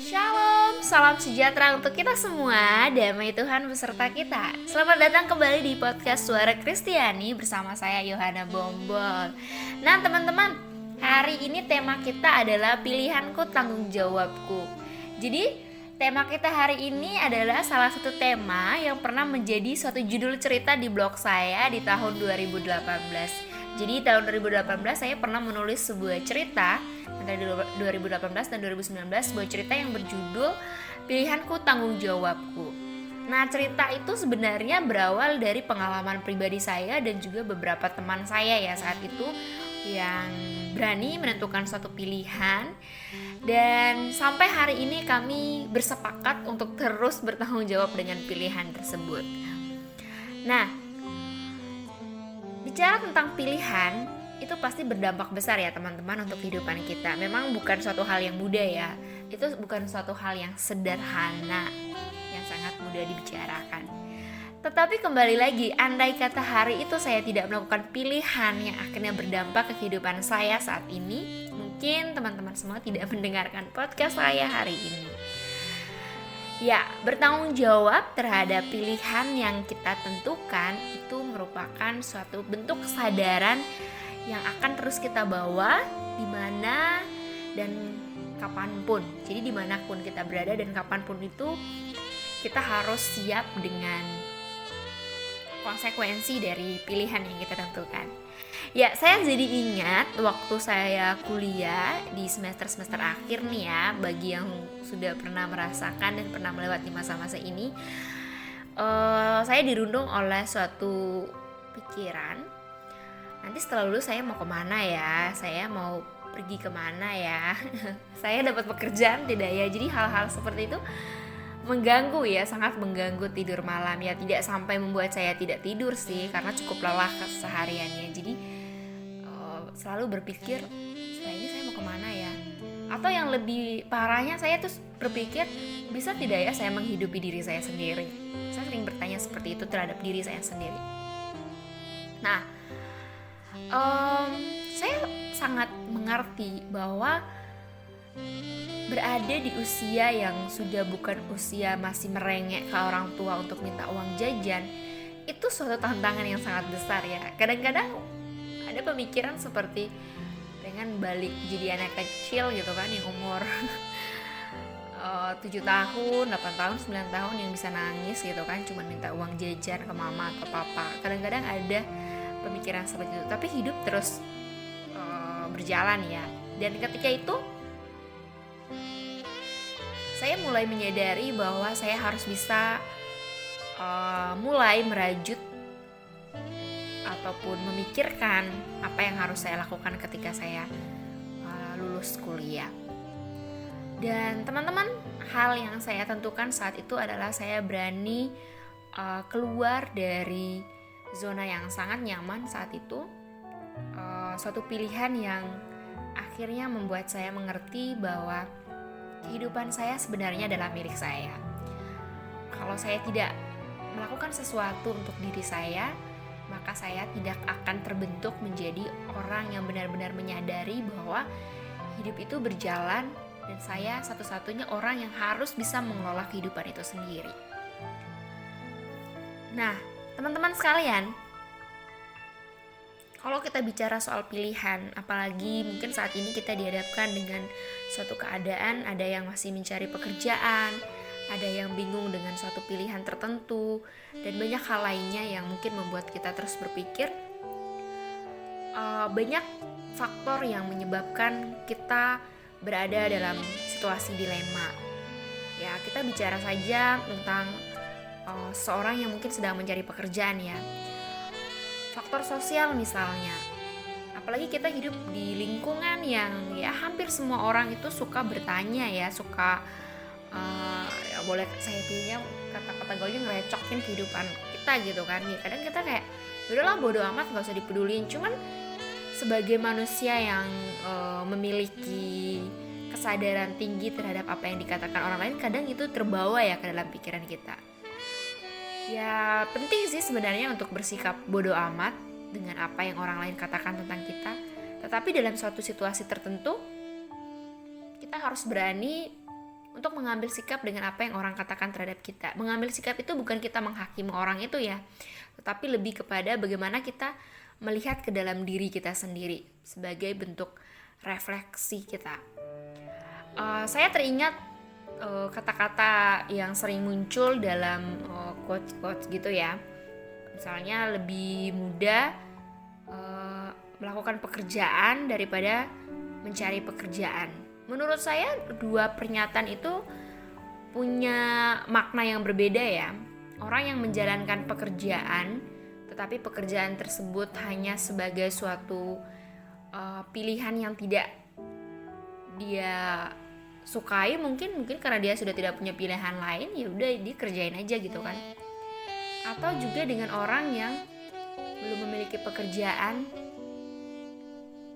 Shalom, salam sejahtera untuk kita semua, damai Tuhan beserta kita. Selamat datang kembali di podcast Suara Kristiani bersama saya Yohana Bombol. Nah teman-teman, hari ini tema kita adalah pilihanku tanggung jawabku. Jadi tema kita hari ini adalah salah satu tema yang pernah menjadi suatu judul cerita di blog saya di tahun 2018. Jadi tahun 2018 saya pernah menulis sebuah cerita antara 2018 dan 2019, sebuah cerita yang berjudul Pilihanku Tanggung Jawabku. Nah, cerita itu sebenarnya berawal dari pengalaman pribadi saya dan juga beberapa teman saya ya saat itu yang berani menentukan suatu pilihan, dan sampai hari ini kami bersepakat untuk terus bertanggung jawab dengan pilihan tersebut. Nah, bicara tentang pilihan, itu pasti berdampak besar ya teman-teman untuk kehidupan kita. Memang bukan suatu hal yang mudah ya. Itu bukan suatu hal yang sederhana, yang sangat mudah dibicarakan. Tetapi kembali lagi, andai kata hari itu saya tidak melakukan pilihan yang akhirnya berdampak ke kehidupan saya saat ini, mungkin teman-teman semua tidak mendengarkan podcast saya hari ini. Ya, bertanggung jawab terhadap pilihan yang kita tentukan itu merupakan suatu bentuk kesadaran yang akan terus kita bawa di mana dan kapanpun. Jadi dimanapun kita berada dan kapanpun itu kita harus siap dengan konsekuensi dari pilihan yang kita tentukan. Ya, saya jadi ingat waktu saya kuliah di semester-semester akhir nih ya, bagi yang sudah pernah merasakan dan pernah melewati masa-masa ini, saya dirundung oleh suatu pikiran, nanti setelah lulus saya mau kemana ya, saya mau pergi kemana ya, saya dapat pekerjaan tidak ya. Jadi hal-hal seperti itu mengganggu ya, sangat mengganggu tidur malam ya. Tidak sampai membuat saya tidak tidur sih, karena cukup lelah kesehariannya. Jadi selalu berpikir setelah ini saya mau kemana ya. Atau yang lebih parahnya, saya tuh berpikir bisa tidak ya saya menghidupi diri saya sendiri. Saya sering bertanya seperti itu terhadap diri saya sendiri. Nah, saya sangat mengerti bahwa berada di usia yang sudah bukan usia masih merengek ke orang tua untuk minta uang jajan, itu suatu tantangan yang sangat besar ya. Kadang-kadang ada pemikiran seperti pengen balik jadi anak kecil gitu kan, yang umur 7 tahun, 8 tahun, 9 tahun yang bisa nangis gitu kan, cuma minta uang jajan ke mama atau papa. Kadang-kadang ada pemikiran seperti itu, tapi hidup terus berjalan ya. Dan ketika itu saya mulai menyadari bahwa saya harus bisa mulai merajut ataupun memikirkan apa yang harus saya lakukan ketika saya lulus kuliah. Dan teman-teman, hal yang saya tentukan saat itu adalah saya berani keluar dari zona yang sangat nyaman saat itu. Suatu pilihan yang akhirnya membuat saya mengerti bahwa kehidupan saya sebenarnya adalah milik saya. Kalau saya tidak melakukan sesuatu untuk diri saya, maka saya tidak akan terbentuk menjadi orang yang benar-benar menyadari bahwa hidup itu berjalan dan saya satu-satunya orang yang harus bisa mengelola kehidupan itu sendiri. Nah, teman-teman sekalian, kalau kita bicara soal pilihan, apalagi mungkin saat ini kita dihadapkan dengan suatu keadaan, ada yang masih mencari pekerjaan, ada yang bingung dengan suatu pilihan tertentu, dan banyak hal lainnya yang mungkin membuat kita terus berpikir. Banyak faktor yang menyebabkan kita berada dalam situasi dilema. Ya, kita bicara saja tentang seorang yang mungkin sedang mencari pekerjaan ya. Faktor sosial misalnya. Apalagi kita hidup di lingkungan yang ya hampir semua orang itu suka bertanya ya, suka ya boleh saya pilihnya kata-kata gaulnya ngerecokin kehidupan kita gitu kan. Ya kadang kita kayak udahlah bodo amat, gak usah dipedulin. Cuman sebagai manusia yang memiliki kesadaran tinggi terhadap apa yang dikatakan orang lain, kadang itu terbawa ya ke dalam pikiran kita. Ya penting sih sebenarnya untuk bersikap bodo amat dengan apa yang orang lain katakan tentang kita. Tetapi dalam suatu situasi tertentu kita harus berani untuk untuk mengambil sikap dengan apa yang orang katakan terhadap kita. Mengambil sikap itu bukan kita menghakimi orang itu ya, tetapi lebih kepada bagaimana kita melihat ke dalam diri kita sendiri sebagai bentuk refleksi kita. Saya teringat kata-kata yang sering muncul dalam quotes gitu ya. Misalnya lebih mudah melakukan pekerjaan daripada mencari pekerjaan. Menurut saya dua pernyataan itu punya makna yang berbeda ya. Orang yang menjalankan pekerjaan, tetapi pekerjaan tersebut hanya sebagai suatu pilihan yang tidak dia sukai, mungkin karena dia sudah tidak punya pilihan lain, ya udah dia kerjain aja gitu kan. Atau juga dengan orang yang belum memiliki pekerjaan,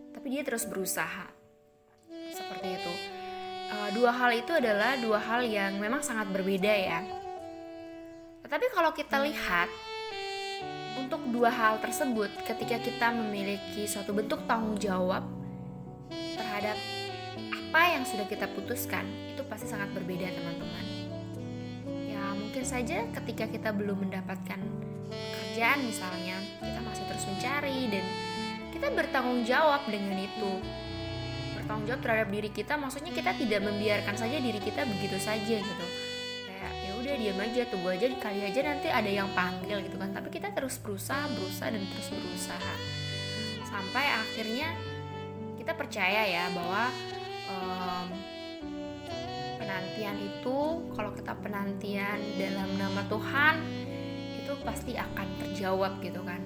tapi dia terus berusaha. Seperti itu. Dua hal itu adalah dua hal yang memang sangat berbeda ya. Tetapi kalau kita lihat untuk dua hal tersebut, ketika kita memiliki suatu bentuk tanggung jawab terhadap apa yang sudah kita putuskan, itu pasti sangat berbeda teman-teman. Ya mungkin saja ketika kita belum mendapatkan pekerjaan misalnya, kita masih terus mencari dan kita bertanggung jawab dengan itu. Bertanggung jawab terhadap diri kita, maksudnya kita tidak membiarkan saja diri kita begitu saja gitu. Kayak ya udah diam aja, tunggu aja, kali aja nanti ada yang panggil gitu kan. Tapi kita terus berusaha dan terus berusaha. Sampai akhirnya kita percaya ya bahwa penantian itu, kalau kita penantian dalam nama Tuhan, itu pasti akan terjawab gitu kan.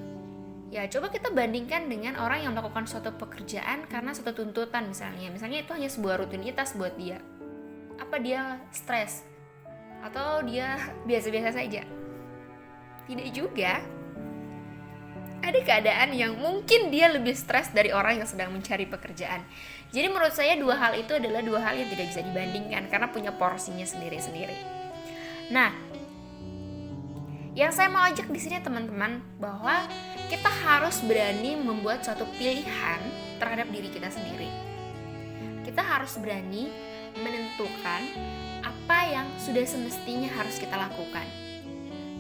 Ya coba kita bandingkan dengan orang yang melakukan suatu pekerjaan karena suatu tuntutan misalnya itu hanya sebuah rutinitas buat dia. Apa dia stres? Atau dia biasa-biasa saja? Tidak juga. Ada keadaan yang mungkin dia lebih stres dari orang yang sedang mencari pekerjaan. Jadi menurut saya dua hal itu adalah dua hal yang tidak bisa dibandingkan karena punya porsinya sendiri-sendiri. Nah, yang saya mau ajak di sini teman-teman bahwa kita harus berani membuat suatu pilihan terhadap diri kita sendiri. Kita harus berani menentukan apa yang sudah semestinya harus kita lakukan.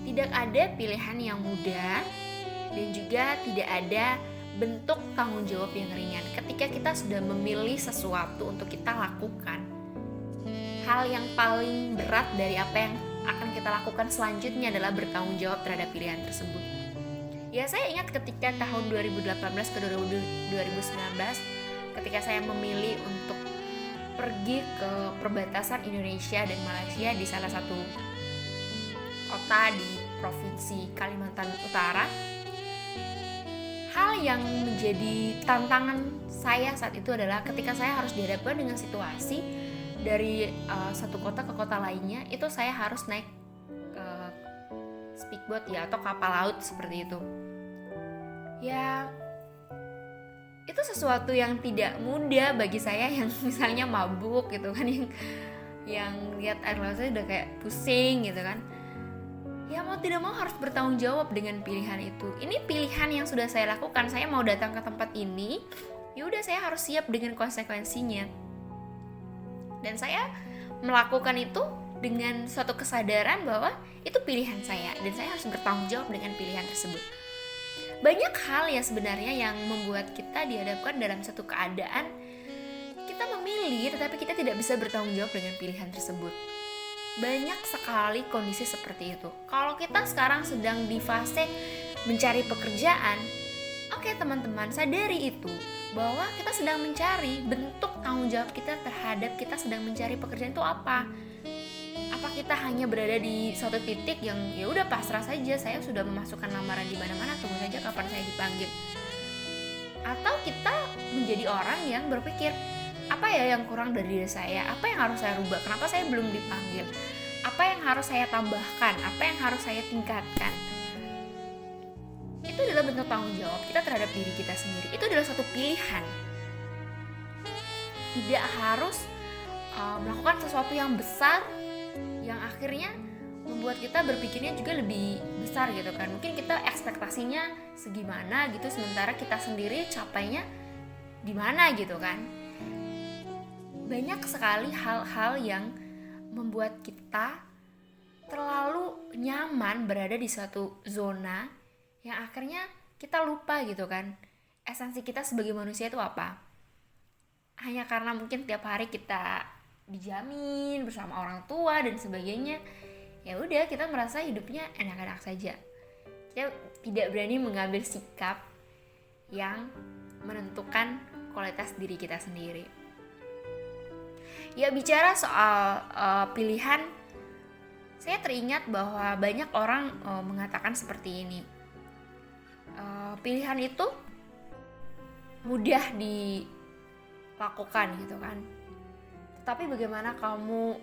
Tidak ada pilihan yang mudah dan juga tidak ada bentuk tanggung jawab yang ringan. Ketika kita sudah memilih sesuatu untuk kita lakukan, hal yang paling berat dari apa yang akan kita lakukan selanjutnya adalah bertanggung jawab terhadap pilihan tersebut. Ya saya ingat ketika tahun 2018 ke 2019, ketika saya memilih untuk pergi ke perbatasan Indonesia dan Malaysia di salah satu kota di provinsi Kalimantan Utara. Hal yang menjadi tantangan saya saat itu adalah ketika saya harus dihadapkan dengan situasi dari satu kota ke kota lainnya, itu saya harus naik speedboat ya, atau kapal laut seperti itu. Ya, itu sesuatu yang tidak mudah bagi saya yang misalnya mabuk gitu kan, yang lihat air laut saya udah kayak pusing gitu kan. Ya mau tidak mau harus bertanggung jawab dengan pilihan itu. Ini pilihan yang sudah saya lakukan. Saya mau datang ke tempat ini, ya udah saya harus siap dengan konsekuensinya. Dan saya melakukan itu dengan suatu kesadaran bahwa itu pilihan saya dan saya harus bertanggung jawab dengan pilihan tersebut. Banyak hal ya sebenarnya yang membuat kita dihadapkan dalam satu keadaan kita memilih tetapi kita tidak bisa bertanggung jawab dengan pilihan tersebut. Banyak sekali kondisi seperti itu. Kalau kita sekarang sedang di fase mencari pekerjaan, oke teman-teman, sadari itu bahwa kita sedang mencari bentuk tanggung jawab kita terhadap kita sedang mencari pekerjaan itu apa. Apa kita hanya berada di suatu titik yang ya udah pasrah saja, saya sudah memasukkan lamaran di mana-mana, tunggu saja kapan saya dipanggil. Atau kita menjadi orang yang berpikir, apa ya yang kurang dari diri saya? Apa yang harus saya rubah? Kenapa saya belum dipanggil? Apa yang harus saya tambahkan? Apa yang harus saya tingkatkan? Itu adalah bentuk tanggung jawab kita terhadap diri kita sendiri. Itu adalah suatu pilihan. Tidak harus melakukan sesuatu yang besar yang akhirnya membuat kita berpikirnya juga lebih besar gitu kan. Mungkin kita ekspektasinya segimana gitu, sementara kita sendiri capainya di mana gitu kan. Banyak sekali hal-hal yang membuat kita terlalu nyaman berada di suatu zona yang akhirnya kita lupa gitu kan, esensi kita sebagai manusia itu apa. Hanya karena mungkin tiap hari kita dijamin bersama orang tua dan sebagainya, ya udah kita merasa hidupnya enak-enak saja. Kita tidak berani mengambil sikap yang menentukan kualitas diri kita sendiri. Ya, bicara soal pilihan, saya teringat bahwa banyak orang mengatakan seperti ini. Pilihan itu mudah dilakukan gitu kan. Tapi bagaimana kamu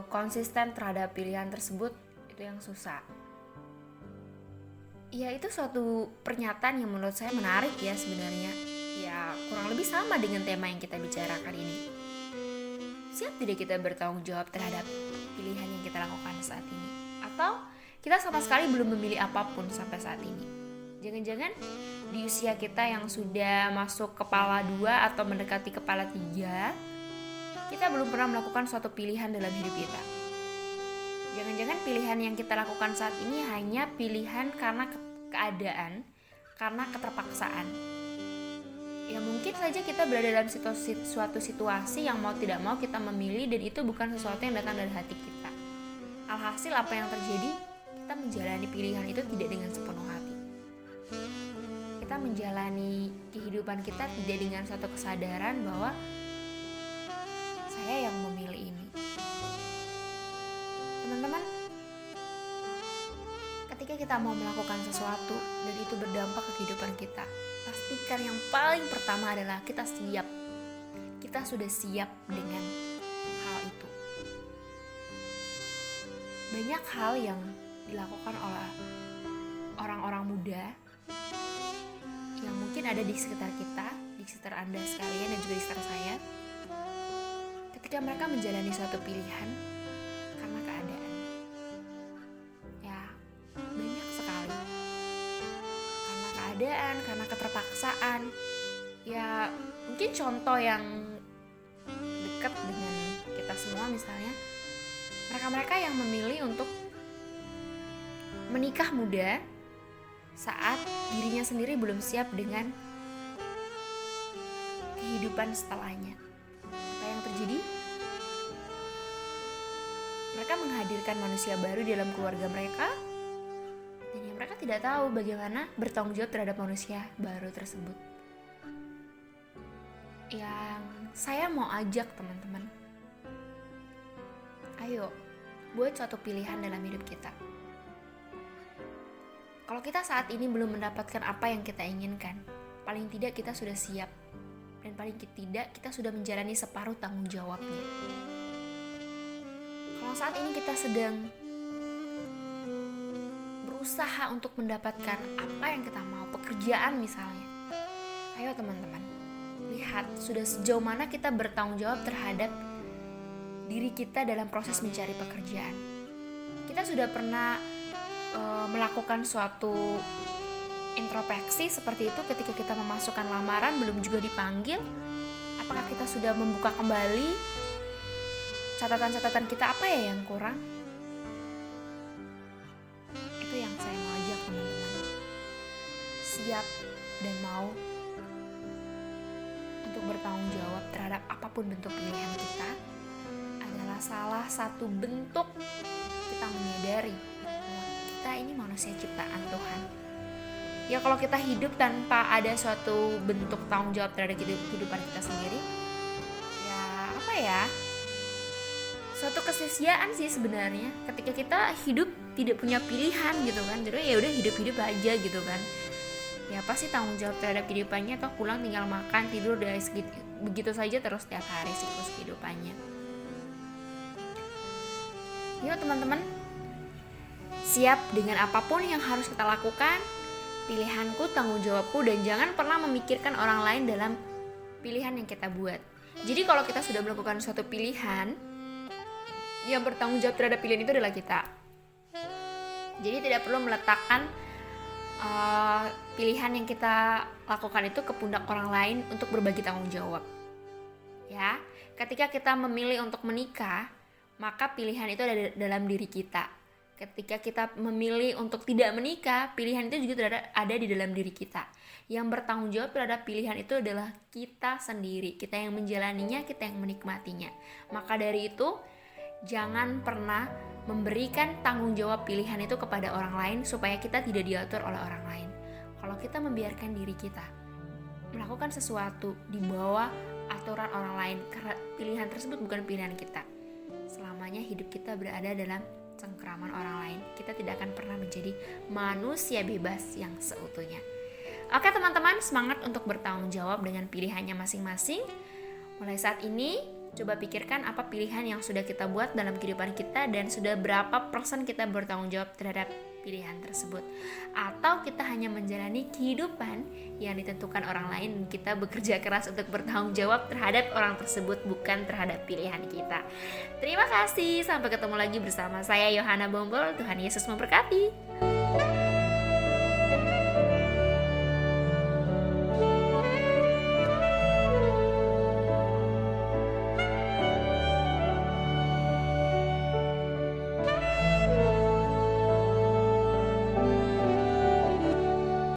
konsisten terhadap pilihan tersebut, itu yang susah. Ya, itu suatu pernyataan yang menurut saya menarik ya sebenarnya. Ya, kurang lebih sama dengan tema yang kita bicarakan ini. Siap tidak kita bertanggung jawab terhadap pilihan yang kita lakukan saat ini? Atau kita sama sekali belum memilih apapun sampai saat ini? Jangan-jangan di usia kita yang sudah masuk kepala 2 atau mendekati kepala 3, kita belum pernah melakukan suatu pilihan dalam hidup kita. Jangan-jangan pilihan yang kita lakukan saat ini hanya pilihan karena keadaan, karena keterpaksaan. Ya, mungkin saja kita berada dalam suatu situasi yang mau tidak mau kita memilih, dan itu bukan sesuatu yang datang dari hati kita. Alhasil apa yang terjadi? Kita menjalani pilihan itu tidak dengan sepenuh hati. Kita menjalani kehidupan kita tidak dengan suatu kesadaran bahwa saya yang memilih ini. Teman-teman, ketika kita mau melakukan sesuatu dan itu berdampak ke kehidupan kita, pastikan yang paling pertama adalah kita siap. Kita sudah siap dengan hal itu. Banyak hal yang dilakukan oleh orang-orang muda yang mungkin ada di sekitar kita, di sekitar Anda sekalian dan juga di sekitar saya, ketika mereka menjalani suatu pilihan karena keadaan. Ya, banyak sekali. Karena keadaan, karena keterpaksaan. Ya, mungkin contoh yang dekat dengan kita semua misalnya, mereka-mereka yang memilih untuk menikah muda saat dirinya sendiri belum siap dengan kehidupan setelahnya. Apa yang terjadi? Mereka menghadirkan manusia baru di dalam keluarga mereka, dan yang mereka tidak tahu bagaimana bertanggung jawab terhadap manusia baru tersebut. Yang saya mau ajak teman-teman, ayo buat suatu pilihan dalam hidup kita. Kalau kita saat ini belum mendapatkan apa yang kita inginkan, paling tidak kita sudah siap, dan paling tidak kita sudah menjalani separuh tanggung jawabnya. Kalau saat ini kita sedang berusaha untuk mendapatkan apa yang kita mau, pekerjaan misalnya, ayo teman-teman, lihat sudah sejauh mana kita bertanggung jawab terhadap diri kita dalam proses mencari pekerjaan. Kita sudah pernah melakukan suatu introspeksi seperti itu ketika kita memasukkan lamaran belum juga dipanggil. Apakah kita sudah membuka kembali catatan-catatan kita, apa ya yang kurang? Itu yang saya mau ajak teman-teman. Siap dan mau untuk bertanggung jawab terhadap apapun bentuk pilihan kita adalah salah satu bentuk kita menyadari bahwa kita ini manusia ciptaan Tuhan. Ya, kalau kita hidup tanpa ada suatu bentuk tanggung jawab terhadap kehidupan kita sendiri, ya apa ya, suatu kesia-siaan sih sebenarnya. Ketika kita hidup tidak punya pilihan gitu kan, jadi ya udah hidup-hidup aja gitu kan. Ya pasti tanggung jawab terhadap kehidupannya, atau pulang tinggal makan tidur dari begitu saja terus setiap hari siklus kehidupannya. Yuk teman-teman, siap dengan apapun yang harus kita lakukan. Pilihanku, tanggung jawabku, dan jangan pernah memikirkan orang lain dalam pilihan yang kita buat. Jadi kalau kita sudah melakukan suatu pilihan, yang bertanggung jawab terhadap pilihan itu adalah kita. Jadi tidak perlu meletakkan pilihan yang kita lakukan itu ke pundak orang lain untuk berbagi tanggung jawab. Ya, ketika kita memilih untuk menikah, maka pilihan itu ada dalam diri kita. Ketika kita memilih untuk tidak menikah, pilihan itu juga ada di dalam diri kita. Yang bertanggung jawab terhadap pilihan itu adalah kita sendiri. Kita yang menjalaninya, kita yang menikmatinya. Maka dari itu, jangan pernah memberikan tanggung jawab pilihan itu kepada orang lain supaya kita tidak diatur oleh orang lain. Kalau kita membiarkan diri kita melakukan sesuatu di bawah aturan orang lain, karena pilihan tersebut bukan pilihan kita, selamanya hidup kita berada dalam cengkeraman orang lain. Kita tidak akan pernah menjadi manusia bebas yang seutuhnya. Oke teman-teman, semangat untuk bertanggung jawab dengan pilihannya masing-masing. Mulai saat ini, coba pikirkan apa pilihan yang sudah kita buat dalam kehidupan kita dan sudah berapa persen kita bertanggung jawab terhadap pilihan tersebut. Atau kita hanya menjalani kehidupan yang ditentukan orang lain dan kita bekerja keras untuk bertanggung jawab terhadap orang tersebut, bukan terhadap pilihan kita. Terima kasih, sampai ketemu lagi bersama saya Yohana Bombol. Tuhan Yesus memberkati.